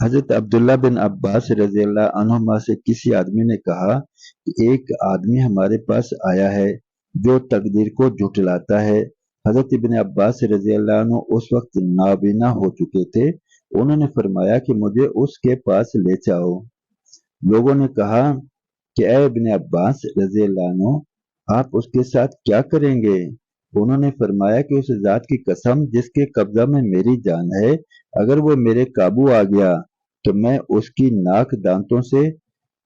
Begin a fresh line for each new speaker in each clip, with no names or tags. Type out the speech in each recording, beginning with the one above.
حضرت عبداللہ بن عباس رضی اللہ عنہما سے کسی آدمی نے کہا کہ ایک آدمی ہمارے پاس آیا ہے جو تقدیر کو جھٹلاتا ہے۔ حضرت ابن عباس رضی اللہ عنہ اس وقت نابینا ہو چکے تھے۔ انہوں نے فرمایا کہ مجھے اس کے پاس لے جاؤ۔ لوگوں نے کہا کہ اے ابن عباس رضی اللہ عنہ، آپ اس کے ساتھ کیا کریں گے؟ انہوں نے فرمایا کہ اس ذات کی قسم جس کے قبضہ میں میری جان ہے، اگر وہ میرے قابو آ گیا تو میں اس کی ناک دانتوں سے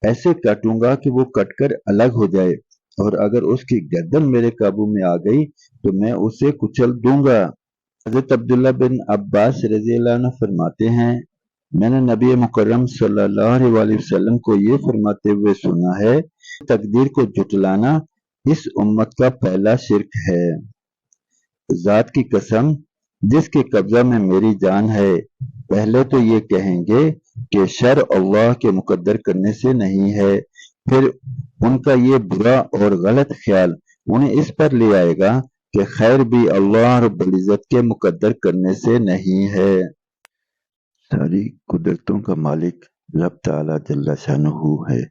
ایسے کاٹوں گا کہ وہ کٹ کر الگ ہو جائے، اور اگر اس کی گردن میرے قابو میں آ گئی تو میں اسے کچل دوں گا۔ حضرت عبداللہ بن عباس رضی اللہ عنہ فرماتے ہیں، میں نے نبی مکرم صلی اللہ علیہ وسلم کو یہ فرماتے ہوئے سنا ہے، تقدیر کو جھٹلانا اس امت کا پہلا شرک ہے۔ ذات کی قسم جس کے قبضہ میں میری جان ہے، پہلے تو یہ کہیں گے کہ شر اللہ کے مقدر کرنے سے نہیں ہے، پھر ان کا یہ برا اور غلط خیال انہیں اس پر لے آئے گا کہ خیر بھی اللہ رب العزت کے مقدر کرنے سے نہیں ہے۔ ساری قدرتوں کا مالک رب تعالی جل شانہ ہے،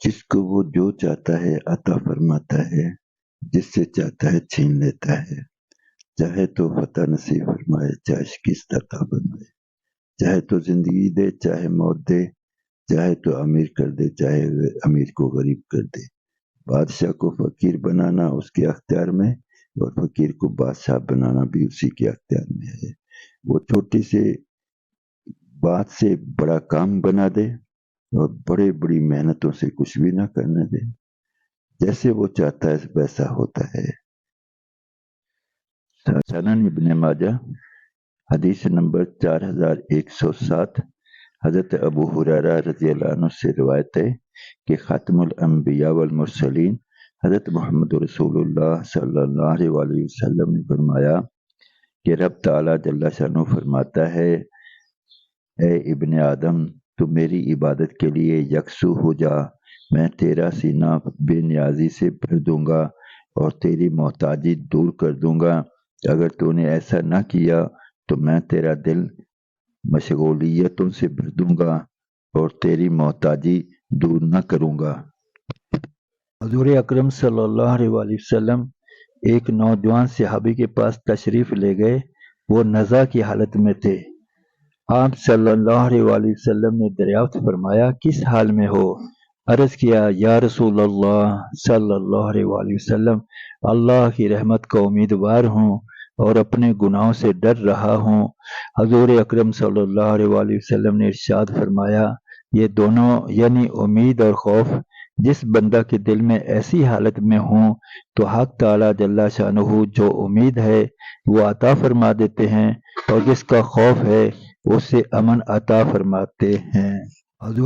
جس کو وہ جو چاہتا ہے عطا فرماتا ہے، جس سے چاہتا ہے چھین لیتا ہے۔ چاہے تو فتح نصیب فرمائے، چاہے شکست عطا فرمائے، چاہے تو زندگی دے، چاہے موت دے، چاہے تو امیر کر دے، چاہے امیر کو غریب کر دے۔ بادشاہ کو فقیر بنانا اس کے اختیار میں، اور فقیر کو بادشاہ بنانا بھی اسی کے اختیار میں ہے۔ وہ چھوٹی سے بات سے بڑا کام بنا دے اور بڑی بڑی محنتوں سے کچھ بھی نہ کرنے دے، جیسے وہ چاہتا ہے ویسا ہوتا ہے۔ سنن ابن ماجہ حدیث نمبر 4107، حضرت ابو ہریرہ رضی اللہ عنہ سے روایت ہے کہ خاتم الانبیاء والمرسلین حضرت محمد رسول اللہ صلی اللہ علیہ وسلم نے فرمایا کہ رب تعالی جل شانہ فرماتا ہے، اے ابن آدم، تو میری عبادت کے لیے یکسو ہو جا، میں تیرا سینہ بے نیازی سے بھر دوں گا اور تیری محتاجی دور کر دوں گا۔ اگر تو نے ایسا نہ کیا تو میں تیرا دل مشغولیتوں سے بھر دوں گا اور تیری محتاجی دور نہ کروں گا۔ حضور اکرم صلی اللہ علیہ وسلم ایک نوجوان صحابی کے پاس تشریف لے گئے۔ وہ نزع کی حالت میں تھے۔ آپ صلی اللہ علیہ وسلم نے دریافت فرمایا، کس حال میں ہو؟ عرض کیا، یا رسول اللہ صلی اللہ علیہ وسلم، اللہ کی رحمت کا امیدوار ہوں اور اپنے گناہوں سے ڈر رہا ہوں۔ حضور اکرم صلی اللہ علیہ وسلم نے ارشاد فرمایا، یہ دونوں یعنی امید اور خوف جس بندہ کے دل میں ایسی حالت میں ہوں تو حق تعالی جل شانہ جو امید ہے وہ عطا فرما دیتے ہیں، اور جس کا خوف ہے اسے امن عطا فرماتے ہیں۔ حضور